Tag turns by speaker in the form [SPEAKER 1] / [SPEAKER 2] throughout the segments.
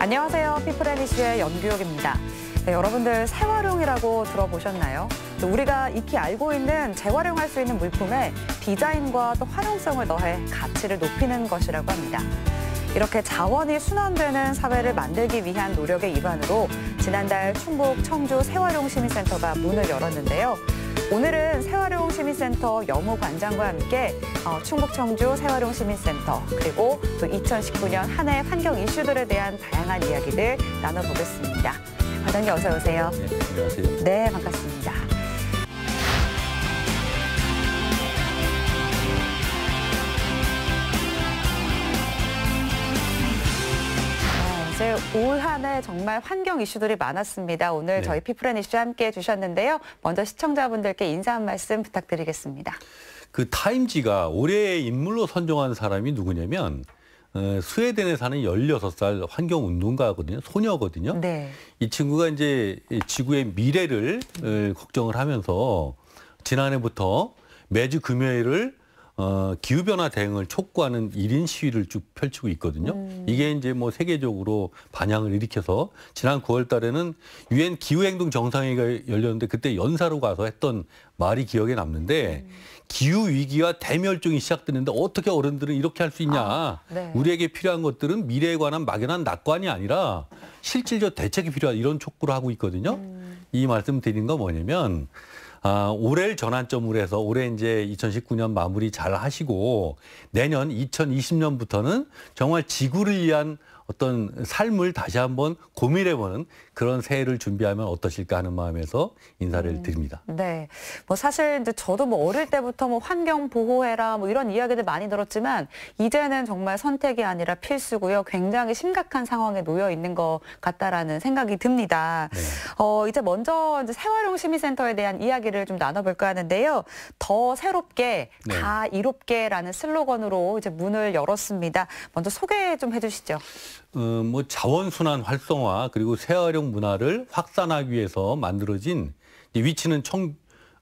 [SPEAKER 1] 안녕하세요. 피플앤이슈의 연규혁입니다. 네, 여러분들 재활용이라고 들어보셨나요? 우리가 익히 알고 있는 재활용할 수 있는 물품에 디자인과 또 활용성을 더해 가치를 높이는 것이라고 합니다. 이렇게 자원이 순환되는 사회를 만들기 위한 노력의 일환으로 지난달 충북 청주 재활용시민센터가 문을 열었는데요. 오늘은 재활용시민센터 영무관장과 함께 충북 청주 재활용시민센터 그리고 또 2019년 한 해 환경 이슈들에 대한 다양한 이야기들 나눠보겠습니다. 관장님 어서 오세요.
[SPEAKER 2] 네, 안녕하세요.
[SPEAKER 1] 네, 반갑습니다. 이제 올 한 해 정말 환경 이슈들이 많았습니다. 오늘 저희 피플앤이슈 함께해 주셨는데요. 먼저 시청자분들께 인사 한 말씀 부탁드리겠습니다.
[SPEAKER 2] 그 타임지가 올해의 인물로 선정한 사람이 누구냐면 스웨덴에 사는 16살 환경운동가거든요. 소녀거든요.
[SPEAKER 1] 네.
[SPEAKER 2] 이 친구가 이제 지구의 미래를 걱정을 하면서 지난해부터 매주 금요일을 기후변화 대응을 촉구하는 1인 시위를 쭉 펼치고 있거든요. 이게 이제 뭐 세계적으로 반향을 일으켜서 지난 9월 달에는 유엔 기후행동 정상회의가 열렸는데 그때 연사로 가서 했던 말이 기억에 남는데 기후위기와 대멸종이 시작됐는데 어떻게 어른들은 이렇게 할 수 있냐.
[SPEAKER 1] 네.
[SPEAKER 2] 우리에게 필요한 것들은 미래에 관한 막연한 낙관이 아니라 실질적 대책이 필요하다. 이런 촉구를 하고 있거든요. 이 말씀 드린 건 뭐냐면 올해를 전환점으로 해서 올해 이제 2019년 마무리 잘 하시고 내년 2020년부터는 정말 지구를 위한 어떤 삶을 다시 한번 고민해보는 그런 새해를 준비하면 어떠실까 하는 마음에서 인사를 드립니다.
[SPEAKER 1] 네, 뭐 사실 이제 저도 뭐 어릴 때부터 뭐 환경 보호해라 뭐 이런 이야기들 많이 들었지만 이제는 정말 선택이 아니라 필수고요. 굉장히 심각한 상황에 놓여 있는 것 같다라는 생각이 듭니다.
[SPEAKER 2] 네.
[SPEAKER 1] 이제 먼저 이제 재활용시민센터에 대한 이야기를 좀 나눠볼까 하는데요. 더 새롭게
[SPEAKER 2] 네.
[SPEAKER 1] 다 이롭게라는 슬로건으로 이제 문을 열었습니다. 먼저 소개 좀 해주시죠.
[SPEAKER 2] 뭐 자원순환 활성화 그리고 재활용 문화를 확산하기 위해서 만들어진 위치는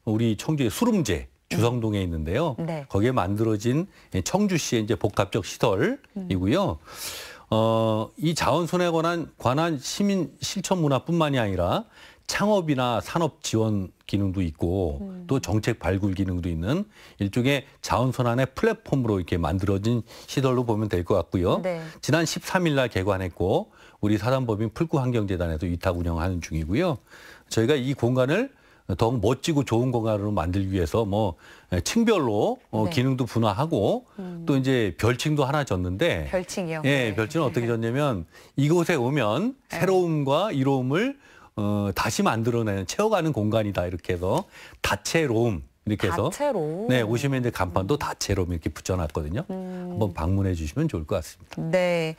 [SPEAKER 2] 우리 청주의 수rum제 주성동에 있는데요.
[SPEAKER 1] 네.
[SPEAKER 2] 거기에 만들어진 청주시의 이제 복합적 시설이고요. 이 자원순환에 관한 시민 실천 문화뿐만이 아니라 창업이나 산업 지원 기능도 있고 또 정책 발굴 기능도 있는 일종의 자원순환의 플랫폼으로 이렇게 만들어진 시설로 보면 될 것 같고요.
[SPEAKER 1] 네.
[SPEAKER 2] 지난 13일 날 개관했고 우리 사단법인 풀구환경재단에서 위탁 운영하는 중이고요. 저희가 이 공간을 더욱 멋지고 좋은 공간으로 만들기 위해서 뭐 층별로
[SPEAKER 1] 네.
[SPEAKER 2] 기능도 분화하고 또 이제 별칭도 하나 줬는데
[SPEAKER 1] 별칭이요.
[SPEAKER 2] 예,
[SPEAKER 1] 네.
[SPEAKER 2] 별칭은 어떻게 줬냐면 이곳에 오면 새로움과 이로움을 다시 만들어내는 채워가는 공간이다 이렇게 해서 다채로움 이렇게 해서
[SPEAKER 1] 다채로움.
[SPEAKER 2] 네, 오시면 이제 간판도 다채로움 이렇게 붙여놨거든요. 한번 방문해 주시면 좋을 것 같습니다.
[SPEAKER 1] 네.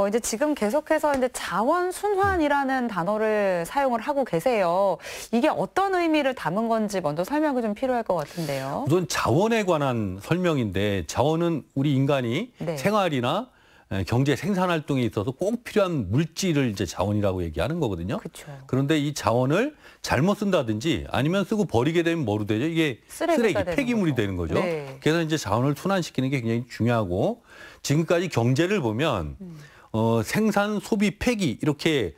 [SPEAKER 1] 이제 지금 계속해서 이제 자원 순환이라는 단어를 사용을 하고 계세요. 이게 어떤 의미를 담은 건지 먼저 설명이 좀 필요할 것 같은데요.
[SPEAKER 2] 우선 자원에 관한 설명인데 자원은 우리 인간이
[SPEAKER 1] 네.
[SPEAKER 2] 생활이나 경제 생산 활동에 있어서 꼭 필요한 물질을 이제 자원이라고 얘기하는 거거든요.
[SPEAKER 1] 그렇죠.
[SPEAKER 2] 그런데 이 자원을 잘못 쓴다든지 아니면 쓰고 버리게 되면 뭐로 되죠? 이게 쓰레기, 폐기물이 되는 거죠.
[SPEAKER 1] 네.
[SPEAKER 2] 그래서 이제 자원을 순환시키는 게 굉장히 중요하고 지금까지 경제를 보면 생산, 소비, 폐기 이렇게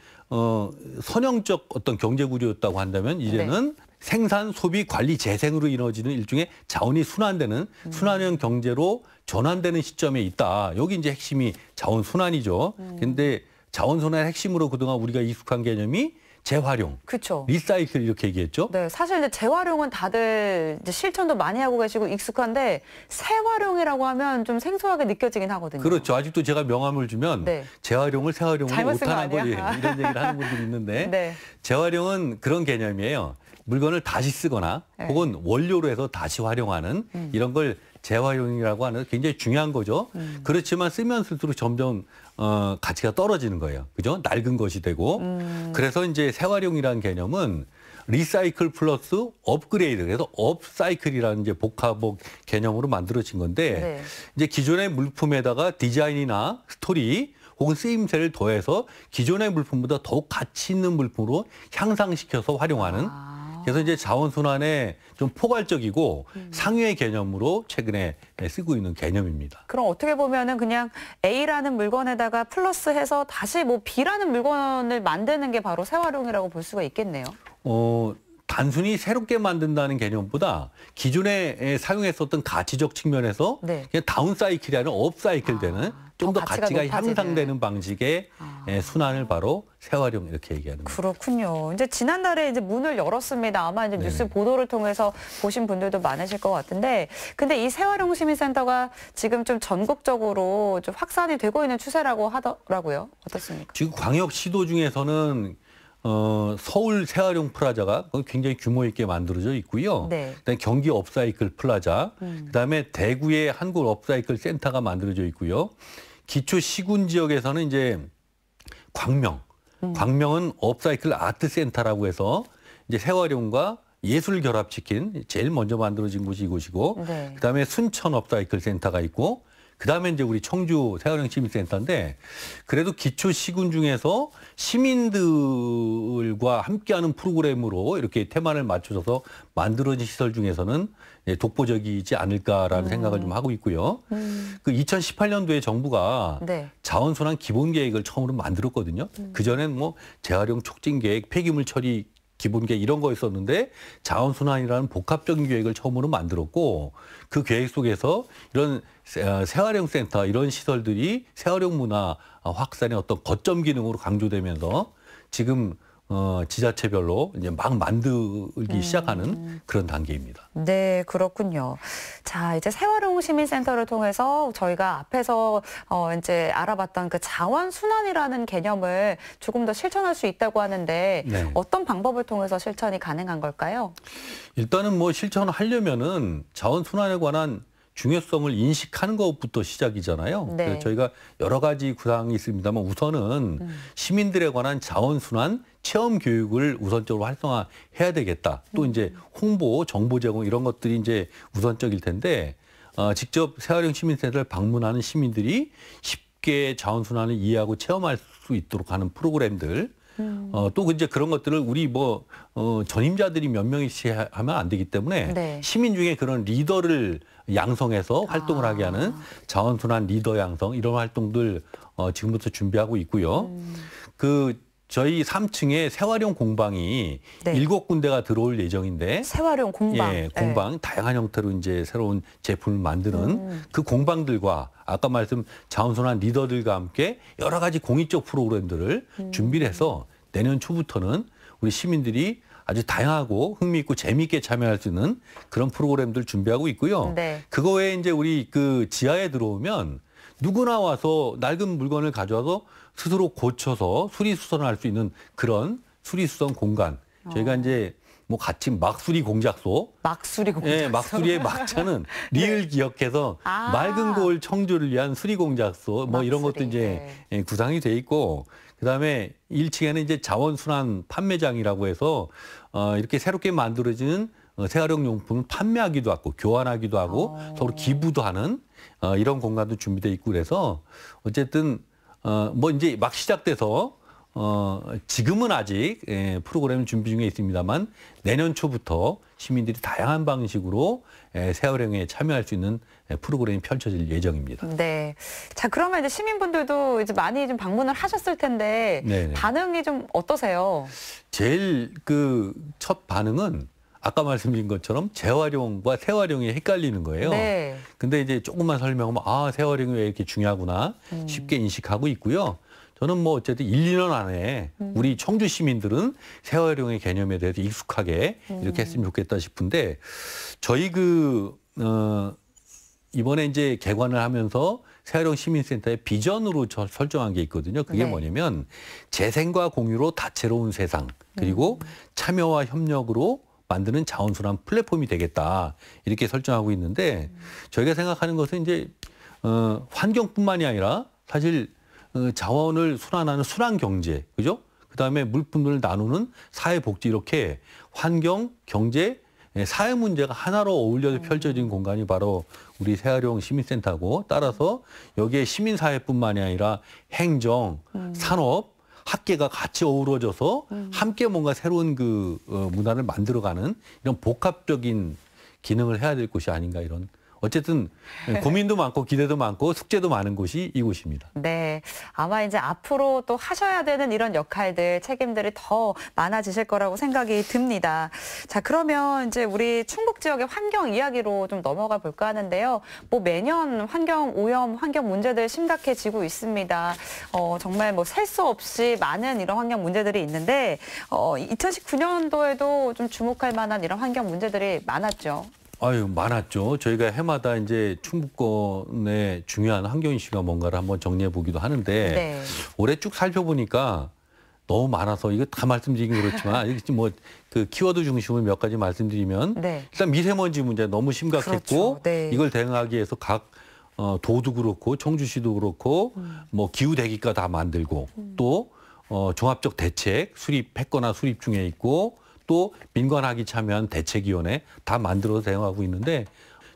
[SPEAKER 2] 선형적 어떤 경제 구조였다고 한다면 이제는 생산, 소비, 관리, 재생으로 이루어지는 일종의 자원이 순환되는 순환형 경제로 전환되는 시점에 있다. 여기 이제 핵심이 자원 순환이죠. 그런데 자원 순환의 핵심으로 그동안 우리가 익숙한 개념이 재활용,
[SPEAKER 1] 그렇죠.
[SPEAKER 2] 리사이클 이렇게 얘기했죠.
[SPEAKER 1] 네, 사실 이제 재활용은 다들 이제 실천도 많이 하고 계시고 익숙한데 재활용이라고 하면 좀 생소하게 느껴지긴 하거든요.
[SPEAKER 2] 그렇죠. 아직도 제가 명함을 주면
[SPEAKER 1] 네.
[SPEAKER 2] 재활용을 새활용을
[SPEAKER 1] 잘못 쓴거
[SPEAKER 2] 못하는 거지
[SPEAKER 1] 아니야?
[SPEAKER 2] 이런 얘기를 하는 분들이 있는데
[SPEAKER 1] 네.
[SPEAKER 2] 재활용은 그런 개념이에요. 물건을 다시 쓰거나 혹은 원료로 해서 다시 활용하는 이런 걸 재활용이라고 하는 굉장히 중요한 거죠. 그렇지만 쓰면 쓸수록 점점 가치가 떨어지는 거예요. 그죠? 낡은 것이 되고. 그래서 이제 재활용이라는 개념은 리사이클 플러스 업그레이드, 그래서 업사이클이라는 이제 복합적 개념으로 만들어진 건데 이제 기존의 물품에다가 디자인이나 스토리 혹은 쓰임새를 더해서 기존의 물품보다 더욱 가치 있는 물품으로 향상시켜서 활용하는 그래서 이제 자원순환에 좀 포괄적이고 상위의 개념으로 최근에 쓰고 있는 개념입니다.
[SPEAKER 1] 그럼 어떻게 보면은 그냥 A라는 물건에다가 플러스해서 다시 뭐 B라는 물건을 만드는 게 바로 재활용이라고 볼 수가 있겠네요.
[SPEAKER 2] 단순히 새롭게 만든다는 개념보다 기존에 사용했었던 가치적 측면에서
[SPEAKER 1] 네.
[SPEAKER 2] 그냥 다운사이클이 아니라 업사이클 되는 좀 더 가치가 향상되는 방식의 순환을 바로 재활용 이렇게 얘기하는 거예요.
[SPEAKER 1] 그렇군요. 이제 지난달에 이제 문을 열었습니다. 아마 이제 뉴스 보도를 통해서 보신 분들도 많으실 것 같은데, 근데 이 재활용 시민센터가 지금 좀 전국적으로 좀 확산이 되고 있는 추세라고 하더라고요. 어떻습니까?
[SPEAKER 2] 지금 광역 시도 중에서는 서울 재활용 플라자가 굉장히 규모 있게 만들어져 있고요.
[SPEAKER 1] 네.
[SPEAKER 2] 그다음에 경기 업사이클 플라자, 그다음에 대구에 한국 업사이클 센터가 만들어져 있고요. 기초 시군 지역에서는 이제 광명은 업사이클 아트 센터라고 해서 이제 재활용과 예술 결합시킨 제일 먼저 만들어진 곳이 이곳이고,
[SPEAKER 1] 네.
[SPEAKER 2] 그다음에 순천 업사이클 센터가 있고, 그다음에 이제 우리 청주 재활용 시민센터인데, 그래도 기초 시군 중에서 시민들과 함께하는 프로그램으로 이렇게 테마를 맞춰서 만들어진 시설 중에서는 독보적이지 않을까라는 생각을 좀 하고 있고요. 그 2018년도에 정부가
[SPEAKER 1] 네.
[SPEAKER 2] 자원순환 기본계획을 처음으로 만들었거든요. 그전엔 뭐 재활용 촉진계획, 폐기물 처리 기본계획 이런 거 있었는데 자원순환이라는 복합적인 계획을 처음으로 만들었고, 그 계획 속에서 이런 재활용 센터 이런 시설들이 재활용 문화 확산의 어떤 거점 기능으로 강조되면서 지금 지자체별로 이제 막 만들기 시작하는 그런 단계입니다.
[SPEAKER 1] 네, 그렇군요. 자, 이제 재활용 시민센터를 통해서 저희가 앞에서 이제 알아봤던 그 자원순환이라는 개념을 조금 더 실천할 수 있다고 하는데
[SPEAKER 2] 네.
[SPEAKER 1] 어떤 방법을 통해서 실천이 가능한 걸까요?
[SPEAKER 2] 일단은 뭐 실천하려면은 자원순환에 관한 중요성을 인식하는 것부터 시작이잖아요.
[SPEAKER 1] 네.
[SPEAKER 2] 그래서 저희가 여러 가지 구상이 있습니다만 우선은 시민들에 관한 자원순환 체험 교육을 우선적으로 활성화해야 되겠다. 또 이제 홍보, 정보 제공 이런 것들이 이제 우선적일 텐데, 직접 재활용 시민센터를 방문하는 시민들이 쉽게 자원순환을 이해하고 체험할 수 있도록 하는 프로그램들, 또 이제 그런 것들을 우리 전임자들이 몇 명씩 하면 안 되기 때문에
[SPEAKER 1] 네.
[SPEAKER 2] 시민 중에 그런 리더를 양성해서 활동을 하게 하는 자원순환 리더 양성 이런 활동들 지금부터 준비하고 있고요. 저희 3층에 재활용 공방이
[SPEAKER 1] 네.
[SPEAKER 2] 7군데가 들어올 예정인데,
[SPEAKER 1] 재활용 공방.
[SPEAKER 2] 예, 공방 다양한 형태로 이제 새로운 제품을 만드는 그 공방들과 아까 말씀 자원순환 리더들과 함께 여러 가지 공익적 프로그램들을 준비를 해서 내년 초부터는 우리 시민들이 아주 다양하고 흥미있고 재미있게 참여할 수 있는 그런 프로그램들 준비하고 있고요.
[SPEAKER 1] 네.
[SPEAKER 2] 그거 외에 이제 우리 그 지하에 들어오면 누구나 와서 낡은 물건을 가져와서 스스로 고쳐서 수리수선할 수 있는 그런 수리수선 공간. 저희가 이제 뭐 같이 막수리 공작소.
[SPEAKER 1] 막수리 공작소.
[SPEAKER 2] 예, 막수리의 막자는 리을 기억해서 맑은 거울 청주를 위한 수리 공작소 뭐 이런 것도
[SPEAKER 1] 막수리,
[SPEAKER 2] 이제 구상이 돼 있고, 그다음에 1층에는 이제 자원순환 판매장이라고 해서 이렇게 새롭게 만들어지는 재활용 용품을 판매하기도 하고 교환하기도 하고 서로 기부도 하는 이런 공간도 준비돼 있고, 그래서 어쨌든 뭐 이제 막 시작돼서 지금은 아직 프로그램 준비 중에 있습니다만 내년 초부터 시민들이 다양한 방식으로 재활용에 참여할 수 있는 프로그램이 펼쳐질 예정입니다.
[SPEAKER 1] 네. 자, 그러면 이제 시민분들도 이제 많이 좀 방문을 하셨을 텐데
[SPEAKER 2] 네네.
[SPEAKER 1] 반응이 좀 어떠세요?
[SPEAKER 2] 제일 그 첫 반응은 아까 말씀드린 것처럼 재활용과 재활용이 헷갈리는 거예요.
[SPEAKER 1] 네.
[SPEAKER 2] 근데 이제 조금만 설명하면 재활용이 왜 이렇게 중요하구나 쉽게 인식하고 있고요. 저는 뭐 어쨌든 1, 2년 안에 우리 청주 시민들은 재활용의 개념에 대해서 익숙하게 이렇게 했으면 좋겠다 싶은데, 저희 이번에 이제 개관을 하면서 재활용 시민센터의 비전으로 설정한 게 있거든요. 그게
[SPEAKER 1] 네.
[SPEAKER 2] 뭐냐면 재생과 공유로 다채로운 세상, 그리고 참여와 협력으로 만드는 자원순환 플랫폼이 되겠다 이렇게 설정하고 있는데, 저희가 생각하는 것은 이제 환경뿐만이 아니라 사실 자원을 순환하는 순환 경제, 그죠? 그다음에 물품들을 나누는 사회복지, 이렇게 환경, 경제, 사회 문제가 하나로 어울려서 펼쳐진 공간이 바로 우리 재활용 시민센터고, 따라서 여기에 시민사회뿐만이 아니라 행정, 산업, 학계가 같이 어우러져서 함께 뭔가 새로운 그 문화를 만들어가는 이런 복합적인 기능을 해야 될 곳이 아닌가 이런. 어쨌든 고민도 많고 기대도 많고 숙제도 많은 곳이 이곳입니다.
[SPEAKER 1] 네, 아마 이제 앞으로 또 하셔야 되는 이런 역할들, 책임들이 더 많아지실 거라고 생각이 듭니다. 자, 그러면 이제 우리 충북 지역의 환경 이야기로 좀 넘어가 볼까 하는데요. 뭐 매년 환경 오염, 환경 문제들 심각해지고 있습니다. 정말 뭐 셀 수 없이 많은 이런 환경 문제들이 있는데 2019년도에도 좀 주목할 만한 이런 환경 문제들이 많았죠.
[SPEAKER 2] 아유, 많았죠. 저희가 해마다 이제 충북권의 중요한 환경 이슈가 뭔가를 한번 정리해 보기도 하는데
[SPEAKER 1] 네.
[SPEAKER 2] 올해 쭉 살펴보니까 너무 많아서 이거 다 말씀드리긴 그렇지만 이게 뭐 그 키워드 중심을 몇 가지 말씀드리면
[SPEAKER 1] 네.
[SPEAKER 2] 일단 미세먼지 문제 너무 심각했고
[SPEAKER 1] 그렇죠. 네.
[SPEAKER 2] 이걸 대응하기 위해서 각 도도 그렇고 청주시도 그렇고 뭐 기후 대기가 다 만들고 또 종합적 대책 수립했거나 수립 중에 있고 또 민관학이 참여한 대책위원회 다 만들어서 대응하고 있는데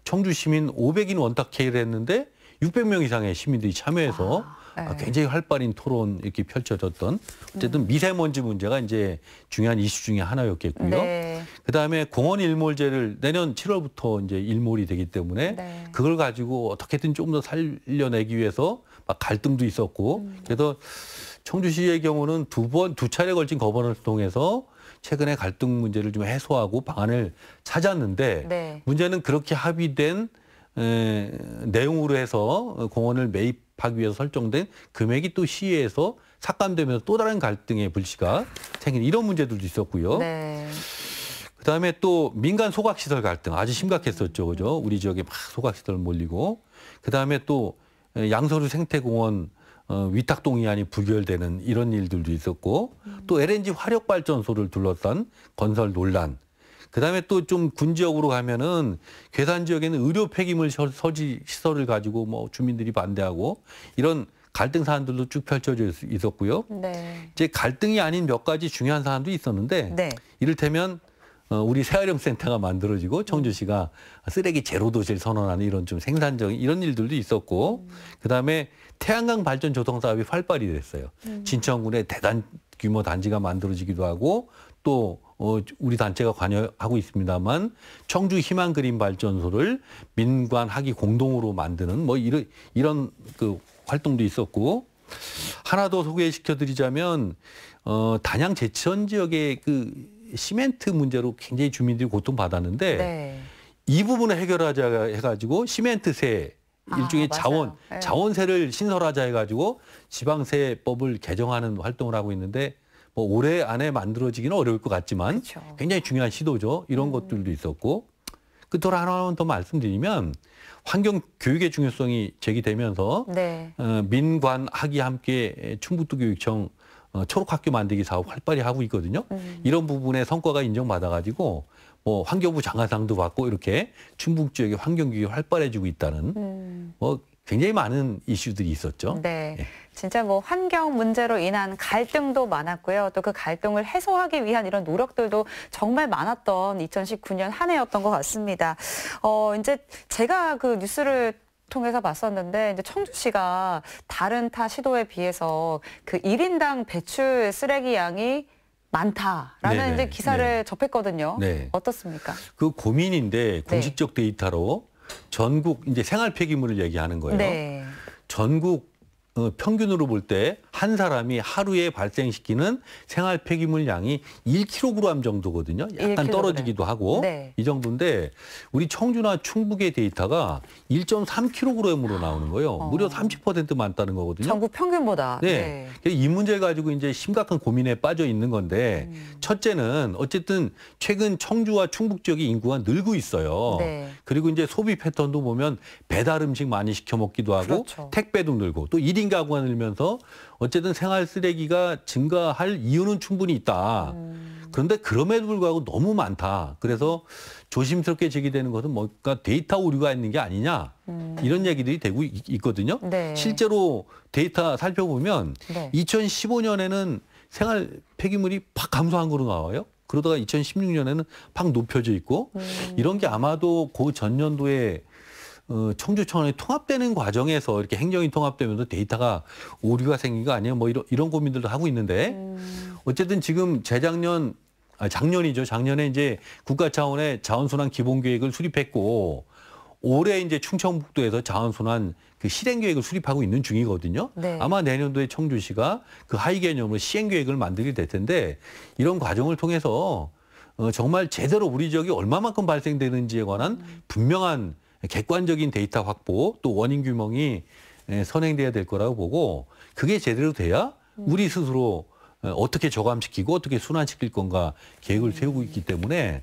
[SPEAKER 2] 청주 시민 500인 원탁회의를 했는데 600명 이상의 시민들이 참여해서 굉장히 활발한 토론 이렇게 펼쳐졌던 어쨌든 미세먼지 문제가 이제 중요한 이슈 중에 하나였겠고요.
[SPEAKER 1] 네.
[SPEAKER 2] 그다음에 공원 일몰제를 내년 7월부터 이제 일몰이 되기 때문에
[SPEAKER 1] 네.
[SPEAKER 2] 그걸 가지고 어떻게든 좀 더 살려내기 위해서 막 갈등도 있었고 그래서 청주시의 경우는 두 차례 걸친 거번을 통해서 최근에 갈등 문제를 좀 해소하고 방안을 찾았는데
[SPEAKER 1] 네.
[SPEAKER 2] 문제는 그렇게 합의된 내용으로 해서 공원을 매입하기 위해서 설정된 금액이 또 시에서 삭감되면서 또 다른 갈등의 불씨가 생기는 이런 문제들도 있었고요.
[SPEAKER 1] 네.
[SPEAKER 2] 그다음에 또 민간 소각시설 갈등 아주 심각했었죠. 그죠? 우리 지역에 막 소각시설 몰리고 그다음에 또 양서류 생태공원 위탁 동의안이 부결되는 이런 일들도 있었고 또 LNG 화력발전소를 둘러싼 건설 논란. 그다음에 또 좀 군지역으로 가면은 괴산 지역에는 의료 폐기물 서지 시설을 가지고 뭐 주민들이 반대하고 이런 갈등 사안들도 쭉 펼쳐져 있었고요.
[SPEAKER 1] 네.
[SPEAKER 2] 이제 갈등이 아닌 몇 가지 중요한 사안도 있었는데
[SPEAKER 1] 네. 이를테면
[SPEAKER 2] 우리 새활용 센터가 만들어지고 청주시가 쓰레기 제로 도시를 선언하는 이런 좀 생산적인 이런 일들도 있었고 그다음에 태양광 발전 조성 사업이 활발히 됐어요. 진천군에 대단 규모 단지가 만들어지기도 하고 또 우리 단체가 관여하고 있습니다만 청주 희망 그린 발전소를 민관 학위 공동으로 만드는 뭐 이런 그 활동도 있었고 하나 더 소개시켜드리자면 단양 제천 지역의 그 시멘트 문제로 굉장히 주민들이 고통받았는데
[SPEAKER 1] 네.
[SPEAKER 2] 이 부분을 해결하자 해가지고 시멘트세 일종의
[SPEAKER 1] 맞아요. 네.
[SPEAKER 2] 자원세를 신설하자 해가지고 지방세법을 개정하는 활동을 하고 있는데 뭐 올해 안에 만들어지기는 어려울 것 같지만
[SPEAKER 1] 그렇죠.
[SPEAKER 2] 굉장히 중요한 시도죠. 이런 것들도 있었고 끝으로 하나만 더 말씀드리면 환경 교육의 중요성이 제기되면서
[SPEAKER 1] 네.
[SPEAKER 2] 민관 학이 함께 충북도교육청 초록학교 만들기 사업 활발히 하고 있거든요. 이런 부분의 성과가 인정받아가지고 뭐 환경부 장하상도 받고 이렇게 충북 지역의 환경교육이 활발해지고 있다는 뭐 굉장히 많은 이슈들이 있었죠.
[SPEAKER 1] 네.
[SPEAKER 2] 예.
[SPEAKER 1] 진짜 뭐 환경 문제로 인한 갈등도 많았고요. 또 그 갈등을 해소하기 위한 이런 노력들도 정말 많았던 2019년 한 해였던 것 같습니다. 이제 제가 그 뉴스를 통해서 봤었는데 이제 청주시가 다른 타 시도에 비해서 그 1인당 배출 쓰레기 양이 많다라는
[SPEAKER 2] 네네.
[SPEAKER 1] 이제 기사를
[SPEAKER 2] 네.
[SPEAKER 1] 접했거든요.
[SPEAKER 2] 네.
[SPEAKER 1] 어떻습니까?
[SPEAKER 2] 그 고민인데 공식적 데이터로 전국 이제 생활 폐기물을 얘기하는 거예요.
[SPEAKER 1] 네.
[SPEAKER 2] 전국 평균으로 볼 때 한 사람이 하루에 발생시키는 생활 폐기물 양이 1kg 정도거든요. 약간
[SPEAKER 1] 1kg.
[SPEAKER 2] 떨어지기도 하고
[SPEAKER 1] 네.
[SPEAKER 2] 이 정도인데 우리 청주나 충북의 데이터가 1.3kg으로 나오는 거예요. 무려 30% 많다는 거거든요.
[SPEAKER 1] 전국 평균보다.
[SPEAKER 2] 네. 이 문제 가지고 이제 심각한 고민에 빠져 있는 건데 첫째는 어쨌든 최근 청주와 충북 지역의 인구가 늘고 있어요.
[SPEAKER 1] 네.
[SPEAKER 2] 그리고 이제 소비 패턴도 보면 배달 음식 많이 시켜 먹기도 하고
[SPEAKER 1] 그렇죠.
[SPEAKER 2] 택배도 늘고 또 1인 가구가 늘면서 어쨌든 생활 쓰레기가 증가할 이유는 충분히 있다. 그런데 그럼에도 불구하고 너무 많다. 그래서 조심스럽게 제기되는 것은 뭔가 데이터 오류가 있는 게 아니냐. 이런 얘기들이 되고 있거든요.
[SPEAKER 1] 네.
[SPEAKER 2] 실제로 데이터 살펴보면
[SPEAKER 1] 네.
[SPEAKER 2] 2015년에는 생활 폐기물이 팍 감소한 거로 나와요. 그러다가 2016년에는 팍 높여져 있고 이런 게 아마도 그 전년도에 청주청원이 통합되는 과정에서 이렇게 행정이 통합되면서 데이터가 오류가 생긴 거 아니에요? 뭐 이런 고민들도 하고 있는데 어쨌든 지금 작년이죠. 작년에 이제 국가 차원의 자원순환 기본계획을 수립했고 올해 이제 충청북도에서 자원순환 그 실행계획을 수립하고 있는 중이거든요.
[SPEAKER 1] 네.
[SPEAKER 2] 아마 내년도에 청주시가 그 하위 개념으로 시행계획을 만들게 될 텐데 이런 과정을 통해서 정말 제대로 우리 지역이 얼마만큼 발생되는지에 관한 분명한 객관적인 데이터 확보 또 원인 규명이 선행돼야 될 거라고 보고 그게 제대로 돼야 우리 스스로 어떻게 저감시키고 어떻게 순환시킬 건가 계획을 세우고 있기 때문에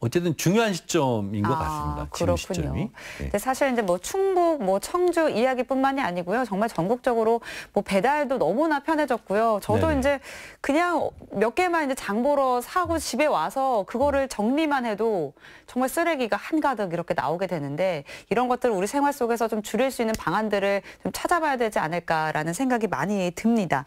[SPEAKER 2] 어쨌든 중요한 시점인 것 같습니다. 지금 시점이. 네.
[SPEAKER 1] 근데 사실 이제 뭐 충북, 뭐 청주 이야기뿐만이 아니고요. 정말 전국적으로 뭐 배달도 너무나 편해졌고요. 저도
[SPEAKER 2] 네네.
[SPEAKER 1] 이제 그냥 몇 개만 이제 장 보러 사고 집에 와서 그거를 정리만 해도 정말 쓰레기가 한가득 이렇게 나오게 되는데 이런 것들을 우리 생활 속에서 좀 줄일 수 있는 방안들을 좀 찾아봐야 되지 않을까라는 생각이 많이 듭니다.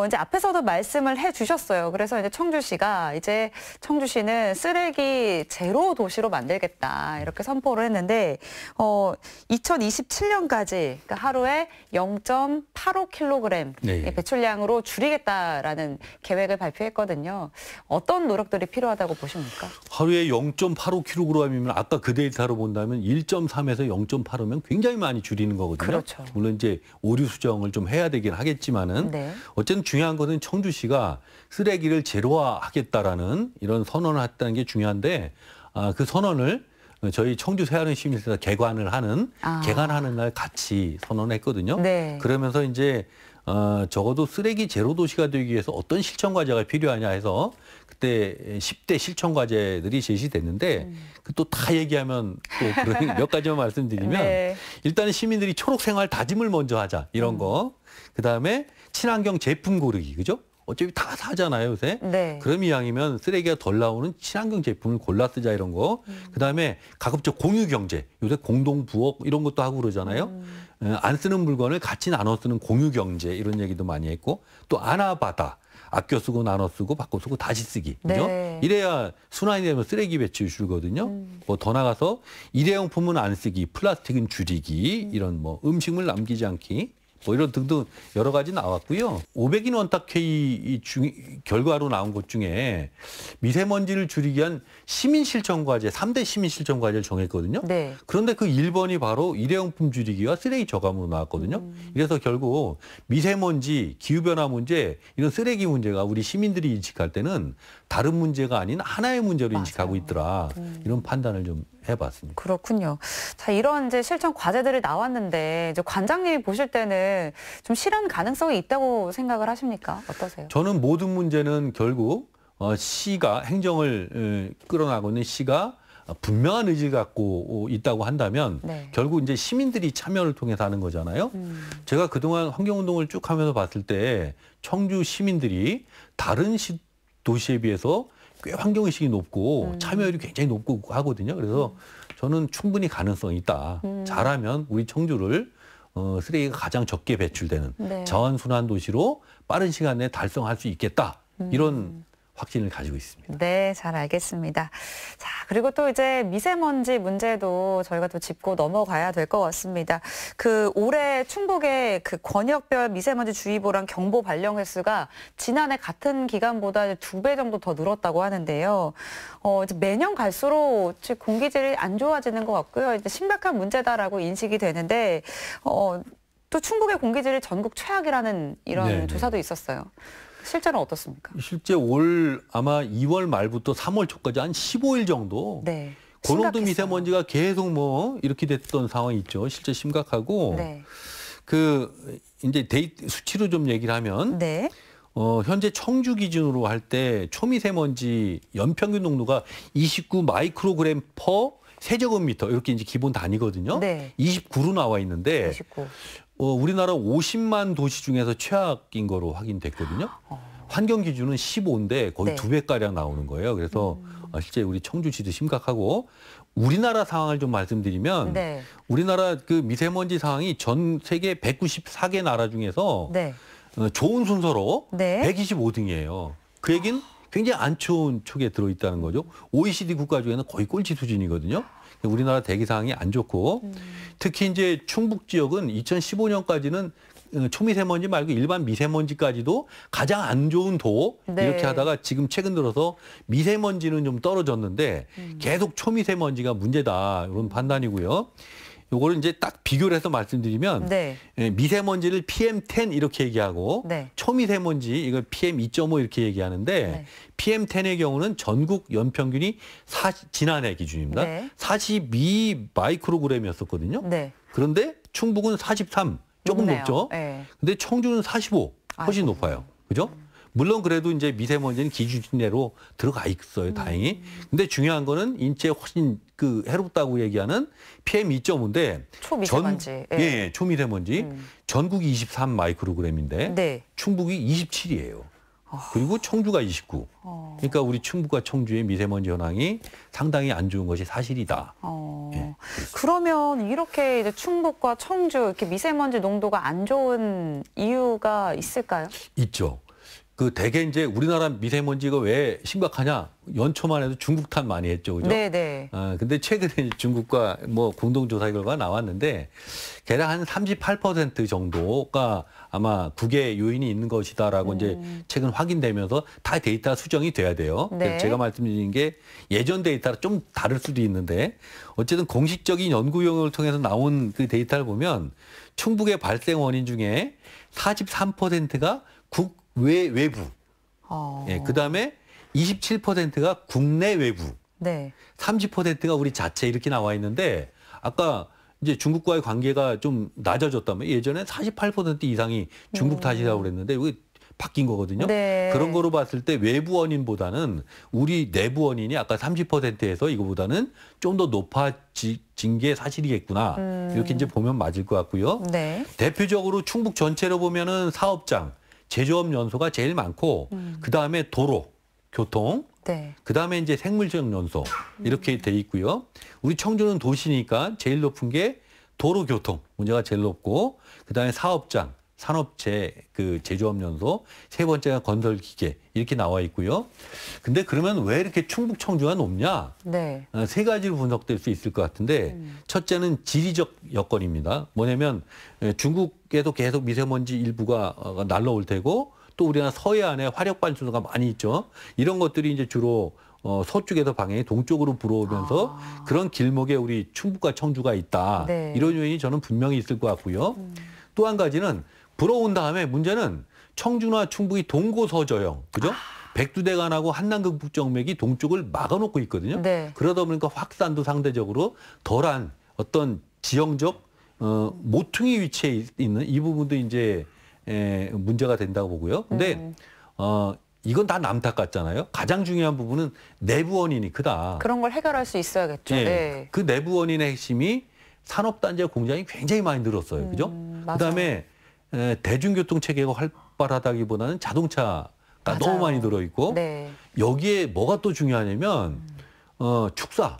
[SPEAKER 1] 이제 앞에서도 말씀을 해주셨어요. 그래서 이제 청주시가 이제 청주시는 쓰레기 제로 도시로 만들겠다 이렇게 선포를 했는데 2027년까지 그러니까 하루에 0.85kg
[SPEAKER 2] 네.
[SPEAKER 1] 배출량으로 줄이겠다라는 계획을 발표했거든요. 어떤 노력들이 필요하다고 보십니까?
[SPEAKER 2] 하루에 0.85kg이면 아까 그 데이터로 본다면 1.3에서 0.8이면 굉장히 많이 줄이는 거거든요.
[SPEAKER 1] 그렇죠.
[SPEAKER 2] 물론 이제 오류 수정을 좀 해야 되긴 하겠지만은
[SPEAKER 1] 네.
[SPEAKER 2] 어쨌든 중요한 것은 청주시가 쓰레기를 제로화하겠다라는 이런 선언을 했다는 게 중요한데 그 선언을 저희 청주 새하른 시민센터 개관하는 날 같이 선언했거든요.
[SPEAKER 1] 네.
[SPEAKER 2] 그러면서 이제 적어도 쓰레기 제로 도시가 되기 위해서 어떤 실천 과제가 필요하냐 해서 그때 10대 실천 과제들이 제시됐는데 그 또 다 얘기하면 또 그런 몇 가지만 말씀드리면
[SPEAKER 1] 네.
[SPEAKER 2] 일단은 시민들이 초록 생활 다짐을 먼저 하자 이런 거. 그다음에 친환경 제품 고르기 그죠? 어차피 다 사잖아요, 요새.
[SPEAKER 1] 네.
[SPEAKER 2] 그럼 이왕이면 쓰레기가 덜 나오는 친환경 제품을 골라 쓰자 이런 거. 그다음에 가급적 공유 경제. 요새 공동 부업 이런 것도 하고 그러잖아요. 안 쓰는 물건을 같이 나눠 쓰는 공유 경제 이런 얘기도 많이 했고 또 아나바다. 아껴 쓰고 나눠 쓰고 바꿔 쓰고 다시 쓰기. 그죠?
[SPEAKER 1] 네.
[SPEAKER 2] 이래야 순환이 되면 쓰레기 배출이 줄거든요. 뭐 더 나가서 일회용품은 안 쓰기, 플라스틱은 줄이기, 이런 뭐 음식물 남기지 않기. 뭐 이런 등등 여러 가지 나왔고요. 500인 원탁회의 결과로 나온 것 중에 미세먼지를 줄이기 위한 시민실천과제, 3대 시민실천과제를 정했거든요.
[SPEAKER 1] 네.
[SPEAKER 2] 그런데 그 1번이 바로 일회용품 줄이기와 쓰레기 저감으로 나왔거든요. 그래서 결국 미세먼지, 기후변화 문제, 이런 쓰레기 문제가 우리 시민들이 인식할 때는 다른 문제가 아닌 하나의 문제로 인식하고 있더라. 이런 판단을 좀 해봤습니다.
[SPEAKER 1] 그렇군요. 자, 이런 이제 실천 과제들이 나왔는데 이제 관장님이 보실 때는 좀 실현 가능성이 있다고 생각을 하십니까? 어떠세요?
[SPEAKER 2] 저는 모든 문제는 결국 시가 행정을 끌어나가고 있는 시가 분명한 의지를 갖고 있다고 한다면
[SPEAKER 1] 네.
[SPEAKER 2] 결국 이제 시민들이 참여를 통해서 하는 거잖아요. 제가 그동안 환경운동을 쭉 하면서 봤을 때 청주 시민들이 다른 도시에 비해서 꽤 환경의식이 높고 참여율이 굉장히 높고 하거든요. 그래서 저는 충분히 가능성이 있다. 잘하면 우리 청주를 쓰레기가 가장 적게 배출되는
[SPEAKER 1] 네.
[SPEAKER 2] 자원순환 도시로 빠른 시간 내에 달성할 수 있겠다. 이런 확신을 가지고 있습니다.
[SPEAKER 1] 네, 잘 알겠습니다. 자, 그리고 또 이제 미세먼지 문제도 저희가 또 짚고 넘어가야 될 것 같습니다. 그 올해 충북의 그 권역별 미세먼지 주의보랑 경보 발령 횟수가 지난해 같은 기간보다 2배 정도 더 늘었다고 하는데요. 이제 매년 갈수록 공기질이 안 좋아지는 것 같고요. 이제 심각한 문제다라고 인식이 되는데, 또 충북의 공기질이 전국 최악이라는 이런
[SPEAKER 2] 네네.
[SPEAKER 1] 조사도 있었어요. 실제로는 어떻습니까?
[SPEAKER 2] 실제 올 아마 2월 말부터 3월 초까지 한 15일 정도
[SPEAKER 1] 네.
[SPEAKER 2] 고농도
[SPEAKER 1] 심각했어요.
[SPEAKER 2] 미세먼지가 계속 뭐 이렇게 됐던 상황이 있죠. 실제 심각하고
[SPEAKER 1] 네.
[SPEAKER 2] 그 이제 수치로 좀 얘기를 하면
[SPEAKER 1] 네.
[SPEAKER 2] 현재 청주 기준으로 할 때 초미세먼지 연평균 농도가 29 마이크로그램 퍼 세제곱미터 이렇게 이제 기본 단위거든요.
[SPEAKER 1] 네.
[SPEAKER 2] 29로 나와 있는데
[SPEAKER 1] 29.
[SPEAKER 2] 우리나라 50만 도시 중에서 최악인 거로 확인됐거든요. 환경 기준은 15인데 거의
[SPEAKER 1] 네.
[SPEAKER 2] 2배가량 나오는 거예요. 그래서 실제 우리 청주시도 심각하고 우리나라 상황을 좀 말씀드리면
[SPEAKER 1] 네.
[SPEAKER 2] 우리나라 그 미세먼지 상황이 전 세계 194개 나라 중에서
[SPEAKER 1] 네.
[SPEAKER 2] 좋은 순서로
[SPEAKER 1] 네.
[SPEAKER 2] 125등이에요. 그 얘기는 굉장히 안 좋은 축에 들어있다는 거죠. OECD 국가 중에는 거의 꼴찌 수준이거든요. 우리나라 대기 상황이 안 좋고 특히 이제 충북 지역은 2015년까지는 초미세먼지 말고 일반 미세먼지까지도 가장 안 좋은 도
[SPEAKER 1] 네.
[SPEAKER 2] 이렇게 하다가 지금 최근 들어서 미세먼지는 좀 떨어졌는데 계속 초미세먼지가 문제다 이런 판단이고요. 요거를 이제 딱 비교를 해서 말씀드리면
[SPEAKER 1] 네.
[SPEAKER 2] 미세먼지를 PM10 이렇게 얘기하고
[SPEAKER 1] 네. 초미세먼지
[SPEAKER 2] 이걸 PM2.5 이렇게 얘기하는데
[SPEAKER 1] 네.
[SPEAKER 2] PM10의 경우는 전국 연평균이 지난해 기준입니다.
[SPEAKER 1] 네.
[SPEAKER 2] 42 마이크로그램이었었거든요.
[SPEAKER 1] 네.
[SPEAKER 2] 그런데 충북은 43 조금
[SPEAKER 1] 높네요.
[SPEAKER 2] 높죠.
[SPEAKER 1] 네.
[SPEAKER 2] 근데 청주는 45 훨씬
[SPEAKER 1] 아이고.
[SPEAKER 2] 높아요. 그죠? 물론 그래도 이제 미세먼지는 기준 내로 들어가 있어요. 다행히. 근데 중요한 거는 인체에 훨씬 그 해롭다고 얘기하는 PM2.5인데
[SPEAKER 1] 초미세먼지.
[SPEAKER 2] 예, 초미세먼지. 전국이 23 마이크로그램인데
[SPEAKER 1] 네.
[SPEAKER 2] 충북이 27이에요. 그리고 청주가 29. 그러니까 우리 충북과 청주의 미세먼지 현황이 상당히 안 좋은 것이 사실이다. 예.
[SPEAKER 1] 그러면 이렇게 이제 충북과 청주 이렇게 미세먼지 농도가 안 좋은 이유가 있을까요?
[SPEAKER 2] 있죠. 그 대개 이제 우리나라 미세먼지가 왜 심각하냐? 연초만 해도 중국 탓 많이 했죠, 그죠?
[SPEAKER 1] 네네.
[SPEAKER 2] 근데 최근에 중국과 뭐 공동조사 결과가 나왔는데 대략 한 38% 정도가 아마 국외 요인이 있는 것이다라고 이제 최근 확인되면서 다 데이터 수정이 돼야 돼요.
[SPEAKER 1] 네.
[SPEAKER 2] 제가 말씀드린 게 예전 데이터랑 좀 다를 수도 있는데 어쨌든 공식적인 연구 용역을 통해서 나온 그 데이터를 보면 충북의 발생 원인 중에 43%가 외부. 예, 그다음에 27%가 국내 외부.
[SPEAKER 1] 네.
[SPEAKER 2] 30%가 우리 자체 이렇게 나와 있는데 아까 이제 중국과의 관계가 좀 낮아졌다면 예전에 48% 이상이 중국 탓이라고 그랬는데 이게 바뀐 거거든요.
[SPEAKER 1] 네.
[SPEAKER 2] 그런 거로 봤을 때 외부 원인보다는 우리 내부 원인이 아까 30%에서 이거보다는 좀 더 높아진 게 사실이겠구나. 이렇게 이제 보면 맞을 것 같고요.
[SPEAKER 1] 네.
[SPEAKER 2] 대표적으로 충북 전체로 보면은 사업장, 제조업 연소가 제일 많고 그다음에 도로, 교통,
[SPEAKER 1] 네.
[SPEAKER 2] 그다음에 이제 생물지역 연소 이렇게 돼 있고요. 우리 청주는 도시니까 제일 높은 게 도로 교통 문제가 제일 높고 그다음에 사업장, 산업체 그 제조업 연소, 세 번째가 건설 기계 이렇게 나와 있고요. 근데 그러면 왜 이렇게 충북 청주가 높냐?
[SPEAKER 1] 네.
[SPEAKER 2] 세 가지로 분석될 수 있을 것 같은데 첫째는 지리적 여건입니다. 뭐냐면 중국에도 계속 미세먼지 일부가 날라올 테고 또 우리나라 서해안에 화력발전소가 많이 있죠. 이런 것들이 이제 주로 서쪽에서 방향이 동쪽으로 불어오면서 그런 길목에 우리 충북과 청주가 있다.
[SPEAKER 1] 네.
[SPEAKER 2] 이런 요인이 저는 분명히 있을 것 같고요. 또 한 가지는 불어온 다음에 문제는 청주나 충북이 동고서저형, 그죠? 백두대간하고 한남극북정맥이 동쪽을 막아놓고 있거든요.
[SPEAKER 1] 네.
[SPEAKER 2] 그러다 보니까 확산도 상대적으로 덜한 어떤 지형적 모퉁이 위치에 있는 이 부분도 이제 문제가 된다고 보고요. 근데 이건 다 남 탓 같잖아요. 가장 중요한 부분은 내부 원인이 크다.
[SPEAKER 1] 그런 걸 해결할 수 있어야겠죠.
[SPEAKER 2] 예.
[SPEAKER 1] 네.
[SPEAKER 2] 그 내부 원인의 핵심이 산업단지와 공장이 굉장히 많이 늘었어요. 그죠?
[SPEAKER 1] 맞아요.
[SPEAKER 2] 그다음에 대중교통 체계가 활발하다기보다는 자동차가
[SPEAKER 1] 맞아요.
[SPEAKER 2] 너무 많이 들어있고
[SPEAKER 1] 네.
[SPEAKER 2] 여기에 뭐가 또 중요하냐면 축사.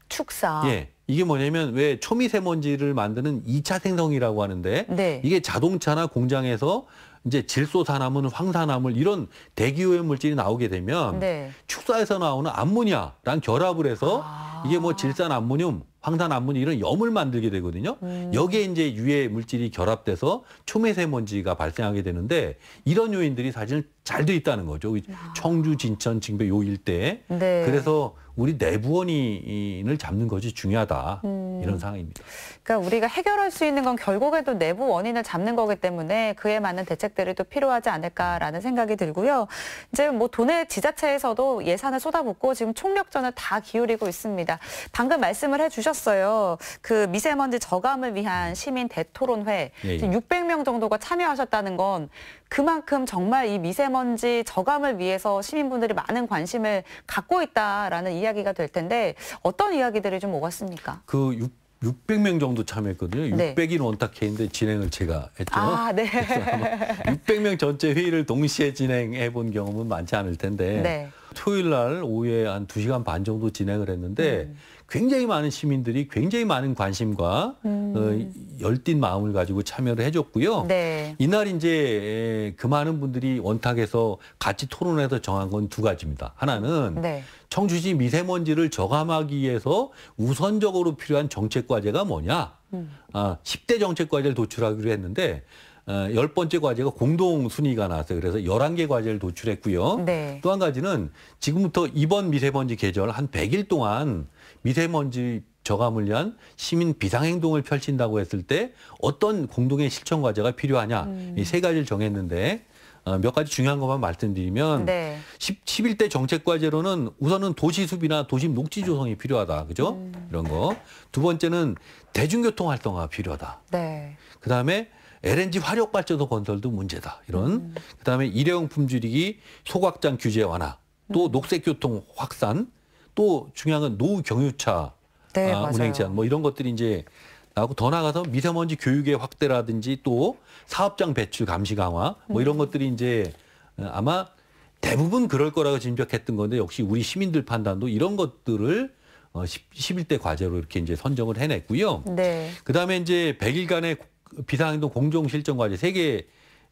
[SPEAKER 1] 축사.
[SPEAKER 2] 예. 이게 뭐냐면 왜 초미세먼지를 만드는 2차 생성이라고 하는데
[SPEAKER 1] 네.
[SPEAKER 2] 이게 자동차나 공장에서 이제 질소산화물, 황산화물 이런 대기오염 물질이 나오게 되면
[SPEAKER 1] 네.
[SPEAKER 2] 축사에서 나오는 암모니아랑 결합을 해서 이게 뭐 질산 암모늄, 황산 암모늄 이런 염을 만들게 되거든요. 여기에 이제 유해 물질이 결합돼서 초미세먼지가 발생하게 되는데 이런 요인들이 사실 잘 돼 있다는 거죠. 청주, 진천, 징배 요 일대에.
[SPEAKER 1] 네.
[SPEAKER 2] 그래서 우리 내부 원인을 잡는 것이 중요하다. 이런 상황입니다.
[SPEAKER 1] 그러니까 우리가 해결할 수 있는 건 결국에도 내부 원인을 잡는 거기 때문에 그에 맞는 대책들이 또 필요하지 않을까라는 생각이 들고요. 이제 뭐 도내 지자체에서도 예산을 쏟아붓고 지금 총력전을 다 기울이고 있습니다. 방금 말씀을 해주셨어요. 그 미세먼지 저감을 위한 시민 대토론회
[SPEAKER 2] 예.
[SPEAKER 1] 600명 정도가 참여하셨다는 건 그만큼 정말 이 미세먼지 저감을 위해서 시민분들이 많은 관심을 갖고 있다라는 이야기가 될 텐데 어떤 이야기들이 좀 오갔습니까?
[SPEAKER 2] 600명 정도 참여했거든요.
[SPEAKER 1] 네.
[SPEAKER 2] 600인 원탁회인데 진행을 제가 했죠.
[SPEAKER 1] 아, 네.
[SPEAKER 2] 그래서 아마 600명 전체 회의를 동시에 진행해 본 경험은 많지 않을 텐데
[SPEAKER 1] 네.
[SPEAKER 2] 토요일 날 오후에 한 2시간 반 정도 진행을 했는데 굉장히 많은 시민들이 굉장히 많은 관심과 열띤 마음을 가지고 참여를 해줬고요.
[SPEAKER 1] 네.
[SPEAKER 2] 이날 이제 그 많은 분들이 원탁에서 같이 토론해서 정한 건 두 가지입니다. 하나는
[SPEAKER 1] 네.
[SPEAKER 2] 청주시 미세먼지를 저감하기 위해서 우선적으로 필요한 정책 과제가 뭐냐? 10대 정책 과제를 도출하기로 했는데 10번째 과제가 공동 순위가 나왔어요. 그래서 11개 과제를 도출했고요.
[SPEAKER 1] 네.
[SPEAKER 2] 또 한 가지는 지금부터 이번 미세먼지 계절 한 100일 동안 미세먼지 저감을 위한 시민 비상행동을 펼친다고 했을 때 어떤 공동의 실천 과제가 필요하냐. 이 세 가지를 정했는데 몇 가지 중요한 것만 말씀드리면
[SPEAKER 1] 네.
[SPEAKER 2] 11대 정책 과제로는 우선은 도시 숲이나 도심 녹지 조성이 필요하다. 그죠? 이런 거. 두 번째는 대중교통 활성화가 필요하다.
[SPEAKER 1] 네.
[SPEAKER 2] 그다음에 LNG 화력 발전소 건설도 문제다. 이런. 그다음에 일회용품 줄이기, 소각장 규제 완화, 또 녹색 교통 확산, 또 중요한 건 노후 경유차
[SPEAKER 1] 네, 맞아요.
[SPEAKER 2] 운행 제한 뭐 이런 것들이 이제 나오고 더 나아가서 미세먼지 교육의 확대라든지 또 사업장 배출 감시 강화 뭐 이런 것들이 이제 아마 대부분 그럴 거라고 짐작했던 건데 역시 우리 시민들 판단도 이런 것들을 11대 과제로 이렇게 이제 선정을 해냈고요.
[SPEAKER 1] 네.
[SPEAKER 2] 그다음에 이제 100일간의 비상행동 공정실천 과제 3개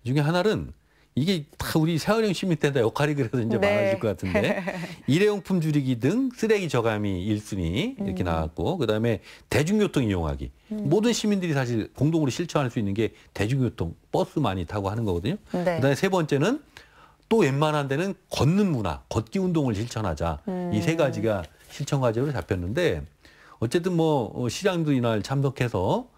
[SPEAKER 2] 중에 하나는 이게 다 우리 세월형 시민단체 역할이 그래서 이제
[SPEAKER 1] 네.
[SPEAKER 2] 많아질 것 같은데 일회용품 줄이기 등 쓰레기 저감이 1순위 이렇게 나왔고 그다음에 대중교통 이용하기 모든 시민들이 사실 공동으로 실천할 수 있는 게 대중교통 버스 많이 타고 하는 거거든요.
[SPEAKER 1] 네.
[SPEAKER 2] 그다음에 세 번째는 또 웬만한 데는 걷는 문화, 걷기 운동을 실천하자. 이 세 가지가 실천 과제로 잡혔는데 어쨌든 뭐 시장도 이날 참석해서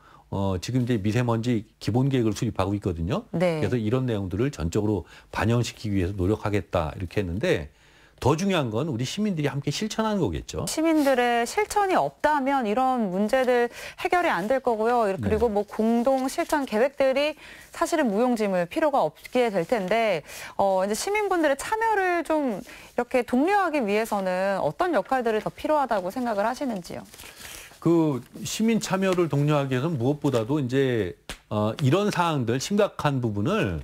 [SPEAKER 2] 지금 이제 미세먼지 기본 계획을 수립하고 있거든요.
[SPEAKER 1] 네.
[SPEAKER 2] 그래서 이런 내용들을 전적으로 반영시키기 위해서 노력하겠다 이렇게 했는데 더 중요한 건 우리 시민들이 함께 실천하는 거겠죠.
[SPEAKER 1] 시민들의 실천이 없다면 이런 문제들 해결이 안 될 거고요. 그리고 뭐 공동 실천 계획들이 사실은 무용지물 필요가 없게 될 텐데 이제 시민분들의 참여를 좀 이렇게 독려하기 위해서는 어떤 역할들이 더 필요하다고 생각을 하시는지요?
[SPEAKER 2] 그 시민 참여를 독려하기 위해서는 무엇보다도 이제 이런 사항들 심각한 부분을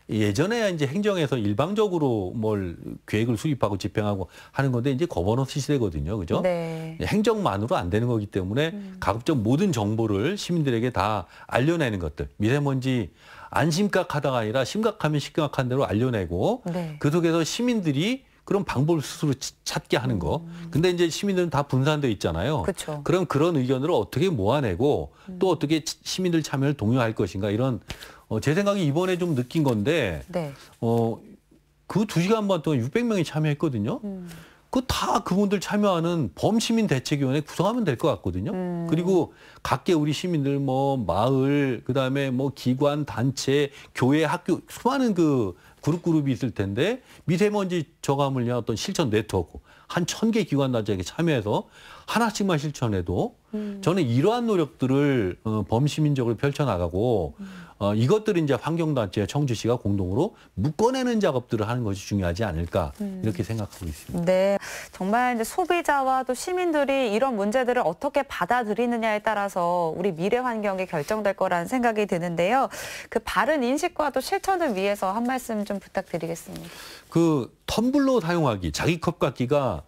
[SPEAKER 2] 예전에 이제 행정에서 일방적으로 뭘 계획을 수립하고 집행하고 하는 건데 이제 거버넌스 시대거든요. 그죠?
[SPEAKER 1] 네.
[SPEAKER 2] 행정만으로 안 되는 거기 때문에 가급적 모든 정보를 시민들에게 다 알려내는 것들. 미세먼지 안 심각하다가 아니라 심각하면 심각한 대로 알려내고
[SPEAKER 1] 네.
[SPEAKER 2] 그 속에서 시민들이 그런 방법을 스스로 찾게 하는 거. 근데 이제 시민들은 다 분산돼 있잖아요.
[SPEAKER 1] 그렇죠.
[SPEAKER 2] 그럼 그런 의견을 어떻게 모아내고 또 어떻게 시민들 참여를 독려할 것인가 이런 제 생각에 이번에 좀 느낀 건데
[SPEAKER 1] 네.
[SPEAKER 2] 그 2시간 반 동안 600명이 참여했거든요. 그 다 그분들 참여하는 범시민 대책위원회 구성하면 될 것 같거든요. 그리고 각계 우리 시민들 뭐 마을 그다음에 뭐 기관 단체 교회 학교 수많은 그 그룹이 있을 텐데 미세먼지 저감을 위한 어떤 실천 네트워크 한 1000개 기관 단체에게 참여해서 하나씩만 실천해도 저는 이러한 노력들을 범시민적으로 펼쳐나가고 이것들을 이제 환경단체와 청주시가 공동으로 묶어내는 작업들을 하는 것이 중요하지 않을까 이렇게 생각하고 있습니다.
[SPEAKER 1] 네, 정말 이제 소비자와 또 시민들이 이런 문제들을 어떻게 받아들이느냐에 따라서 우리 미래 환경이 결정될 거라는 생각이 드는데요. 그 바른 인식과 또 실천을 위해서 한 말씀 좀 부탁드리겠습니다.
[SPEAKER 2] 그 텀블러 사용하기, 자기 컵 갖기가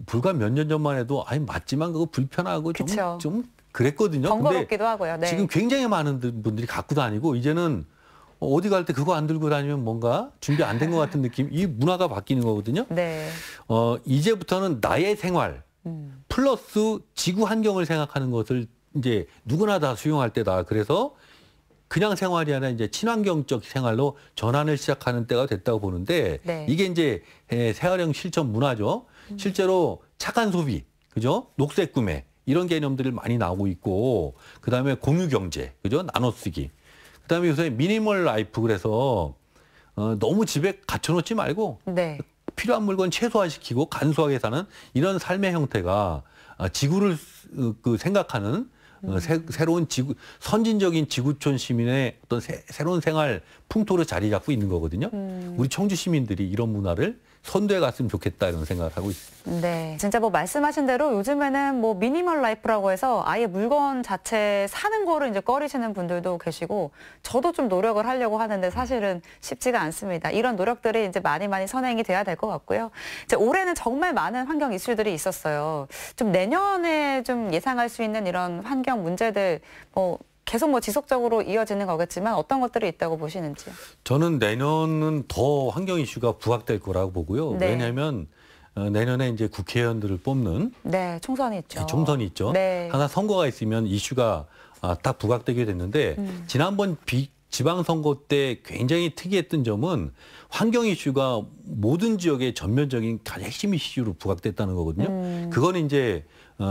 [SPEAKER 2] 불과 몇 년 전만 해도 아니 맞지만 그거 불편하고 좀 그랬거든요.
[SPEAKER 1] 번거롭기도 하고요. 네.
[SPEAKER 2] 지금 굉장히 많은 분들이 갖고 다니고 이제는 어디 갈 때 그거 안 들고 다니면 뭔가 준비 안 된 것 같은 느낌, 이 문화가 바뀌는 거거든요.
[SPEAKER 1] 네.
[SPEAKER 2] 이제부터는 나의 생활 플러스 지구 환경을 생각하는 것을 이제 누구나 다 수용할 때다. 그래서 그냥 생활이 아니라 이제 친환경적 생활로 전환을 시작하는 때가 됐다고 보는데
[SPEAKER 1] 네.
[SPEAKER 2] 이게 이제 세활용 실천 문화죠. 실제로 착한 소비, 그죠? 녹색 구매 이런 개념들이 많이 나오고 있고 그다음에 공유 경제, 그죠? 나눠 쓰기. 그다음에 요새 미니멀 라이프 그래서 너무 집에 갇혀놓지 말고
[SPEAKER 1] 네.
[SPEAKER 2] 필요한 물건 최소화시키고 간소하게 사는 이런 삶의 형태가 지구를 그 생각하는 새로운 지구 선진적인 지구촌 시민의 어떤 새로운 생활 풍토로 자리 잡고 있는 거거든요. 우리 청주 시민들이 이런 문화를 선도해 갔으면 좋겠다 이런 생각을 하고 있습니다.
[SPEAKER 1] 네, 진짜 뭐 말씀하신 대로 요즘에는 뭐 미니멀 라이프라고 해서 아예 물건 자체 사는 거를 이제 꺼리시는 분들도 계시고 저도 좀 노력을 하려고 하는데 사실은 쉽지가 않습니다. 이런 노력들이 이제 많이 선행이 돼야 될 것 같고요. 이제 올해는 정말 많은 환경 이슈들이 있었어요. 좀 내년에 좀 예상할 수 있는 이런 환경 문제들 계속 지속적으로 이어지는 거겠지만 어떤 것들이 있다고 보시는지요?
[SPEAKER 2] 저는 내년은 더 환경 이슈가 부각될 거라고 보고요.
[SPEAKER 1] 네.
[SPEAKER 2] 왜냐하면 내년에 이제 국회의원들을 뽑는
[SPEAKER 1] 네, 총선이 있죠.
[SPEAKER 2] 총선이 있죠.
[SPEAKER 1] 네.
[SPEAKER 2] 하나 선거가 있으면 이슈가 딱 부각되게 됐는데 지난번 지방선거 때 굉장히 특이했던 점은 환경 이슈가 모든 지역의 전면적인 가장 핵심 이슈로 부각됐다는 거거든요. 그거는 이제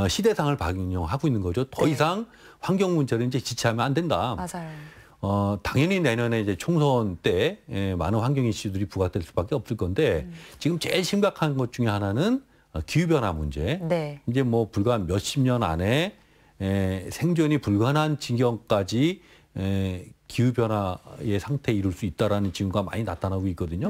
[SPEAKER 2] 시대상을 반영하고 있는 거죠. 더
[SPEAKER 1] 네.
[SPEAKER 2] 이상 환경 문제를 이제 지체하면 안 된다.
[SPEAKER 1] 맞아요.
[SPEAKER 2] 당연히 내년에 이제 총선 때 많은 환경 이슈들이 부각될 수밖에 없을 건데 지금 제일 심각한 것 중에 하나는 기후변화 문제.
[SPEAKER 1] 네.
[SPEAKER 2] 이제 뭐 불과 몇십 년 안에 생존이 불가능한 지경까지 기후변화의 상태에 이룰 수 있다라는 징후가 많이 나타나고 있거든요.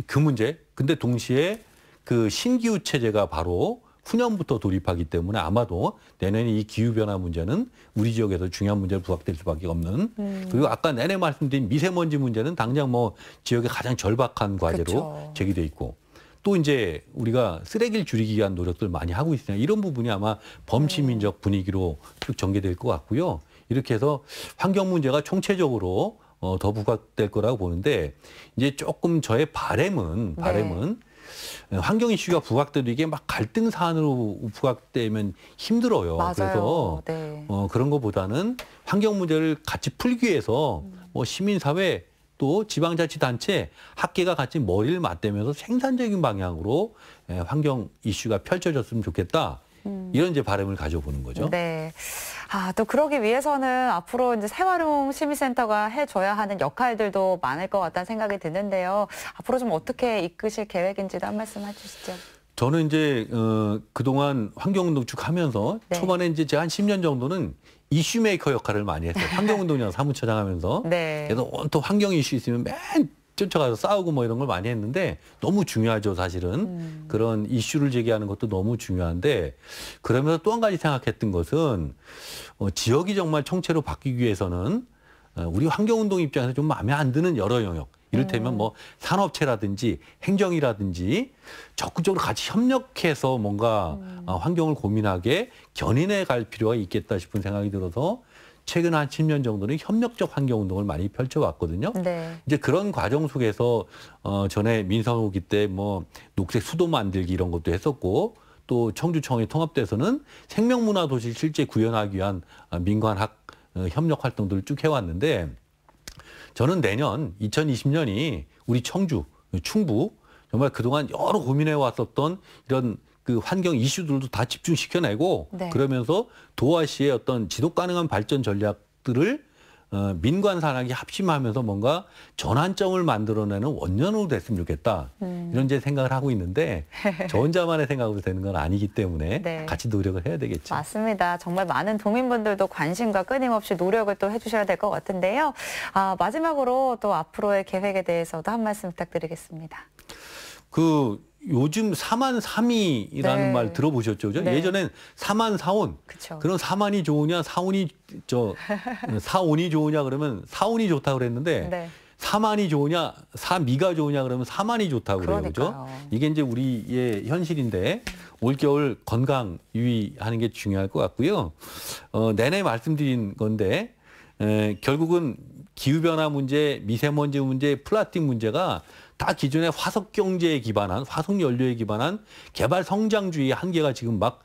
[SPEAKER 2] 그 문제. 근데 동시에 그 신기후 체제가 바로 후년부터 돌입하기 때문에 아마도 내년에 이 기후변화 문제는 우리 지역에서 중요한 문제로 부각될 수밖에 없는. 그리고 아까 내내 말씀드린 미세먼지 문제는 당장 뭐 지역의 가장 절박한 과제로
[SPEAKER 1] 그쵸.
[SPEAKER 2] 제기돼 있고. 또 이제 우리가 쓰레기를 줄이기 위한 노력들 많이 하고 있으니까 이런 부분이 아마 범시민적 분위기로 쭉 전개될 것 같고요. 이렇게 해서 환경 문제가 총체적으로 더 부각될 거라고 보는데 이제 조금 저의 바람은 환경 이슈가 부각돼도 이게 막 갈등 사안으로 부각되면 힘들어요.
[SPEAKER 1] 맞아요.
[SPEAKER 2] 그래서
[SPEAKER 1] 네.
[SPEAKER 2] 그런 것보다는 환경 문제를 같이 풀기 위해서 뭐 시민사회 또 지방자치단체, 학계가 같이 머리를 맞대면서 생산적인 방향으로 환경 이슈가 펼쳐졌으면 좋겠다. 이런 이제 바람을 가져보는 거죠.
[SPEAKER 1] 네. 또 그러기 위해서는 앞으로 이제 새활용 시민센터가 해줘야 하는 역할들도 많을 것 같다는 생각이 드는데요. 앞으로 좀 어떻게 이끄실 계획인지도 한 말씀 해주시죠.
[SPEAKER 2] 저는 이제 그동안 환경운동 쭉 하면서
[SPEAKER 1] 네.
[SPEAKER 2] 초반에 이제 제가 한 10년 정도는 이슈메이커 역할을 많이 했어요. 환경운동이랑 사무처장 하면서.
[SPEAKER 1] 네.
[SPEAKER 2] 그래서 온통 환경 이슈 있으면 맨 쫓아가서 싸우고 뭐 이런 걸 많이 했는데 너무 중요하죠, 사실은. 그런 이슈를 제기하는 것도 너무 중요한데 그러면서 또 한 가지 생각했던 것은 지역이 정말 총체로 바뀌기 위해서는 우리 환경운동 입장에서 좀 마음에 안 드는 여러 영역. 이를테면 뭐 산업체라든지 행정이라든지 적극적으로 같이 협력해서 뭔가 환경을 고민하게 견인해 갈 필요가 있겠다 싶은 생각이 들어서 최근 한 10년 정도는 협력적 환경운동을 많이 펼쳐왔거든요.
[SPEAKER 1] 네.
[SPEAKER 2] 이제 그런 과정 속에서 전에 민선호기 때 뭐 녹색 수도 만들기 이런 것도 했었고 또 청주청이 통합돼서는 생명문화도시 실제 구현하기 위한 민관학 협력 활동들을 쭉 해왔는데 저는 내년 2020년이 우리 청주, 충북 정말 그동안 여러 고민해 왔었던 이런 그 환경 이슈들도 다 집중시켜내고
[SPEAKER 1] 네.
[SPEAKER 2] 그러면서 도화시의 어떤 지속 가능한 발전 전략들을 민관 산학이 합심하면서 뭔가 전환점을 만들어내는 원년으로 됐으면 좋겠다. 이런 제 생각을 하고 있는데 저 혼자만의 생각으로 되는 건 아니기 때문에
[SPEAKER 1] 네.
[SPEAKER 2] 같이 노력을 해야 되겠죠.
[SPEAKER 1] 맞습니다. 정말 많은 도민분들도 관심과 끊임없이 노력을 또 해주셔야 될 것 같은데요. 마지막으로 또 앞으로의 계획에 대해서도 한 말씀 부탁드리겠습니다.
[SPEAKER 2] 요즘 4만 3이라는
[SPEAKER 1] 네.
[SPEAKER 2] 말 들어보셨죠?
[SPEAKER 1] 네.
[SPEAKER 2] 예전엔 4만 4온.
[SPEAKER 1] 그쵸.
[SPEAKER 2] 그런 4만이 좋으냐, 4온이 좋으냐 그러면 4온이 좋다고 그랬는데
[SPEAKER 1] 네.
[SPEAKER 2] 4만이 좋으냐, 4미가 좋으냐 그러면 4만이 좋다고 그래요. 그죠?
[SPEAKER 1] 그러니까요.
[SPEAKER 2] 이게 이제 우리의 현실인데 올겨울 건강 유의하는 게 중요할 것 같고요. 내내 말씀드린 건데 결국은 기후변화 문제, 미세먼지 문제, 플라스틱 문제가 다 기존의 화석 경제에 기반한, 화석 연료에 기반한 개발 성장주의의 한계가 지금 막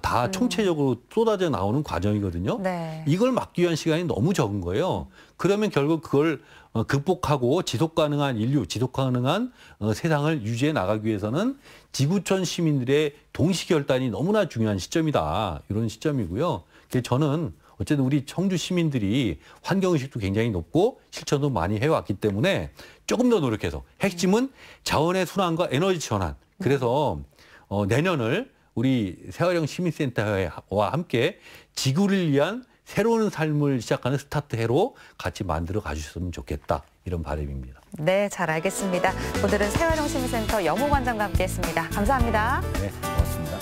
[SPEAKER 2] 다 총체적으로 쏟아져 나오는 과정이거든요.
[SPEAKER 1] 네.
[SPEAKER 2] 이걸 막기 위한 시간이 너무 적은 거예요. 그러면 결국 그걸 극복하고 지속 가능한 인류, 지속 가능한 세상을 유지해 나가기 위해서는 지구촌 시민들의 동시 결단이 너무나 중요한 시점이다. 이런 시점이고요. 그래서 저는 어쨌든 우리 청주 시민들이 환경의식도 굉장히 높고 실천도 많이 해왔기 때문에 조금 더 노력해서 핵심은 자원의 순환과 에너지 전환. 그래서 내년을 우리 새활용 시민센터와 함께 지구를 위한 새로운 삶을 시작하는 스타트 해로 같이 만들어 가주셨으면 좋겠다. 이런 바람입니다.
[SPEAKER 1] 네, 잘 알겠습니다. 오늘은 새활용 시민센터 여무관장과 함께했습니다. 감사합니다.
[SPEAKER 2] 네, 고맙습니다.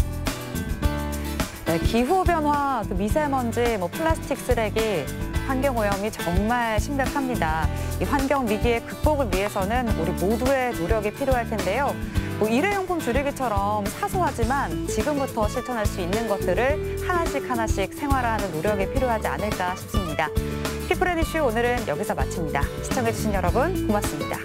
[SPEAKER 1] 네, 기후변화, 미세먼지, 플라스틱 쓰레기, 환경오염이 정말 심각합니다. 이 환경 위기의 극복을 위해서는 우리 모두의 노력이 필요할 텐데요. 일회용품 줄이기처럼 사소하지만 지금부터 실천할 수 있는 것들을 하나씩 생활화하는 노력이 필요하지 않을까 싶습니다. 피플앤이슈 오늘은 여기서 마칩니다. 시청해주신 여러분 고맙습니다.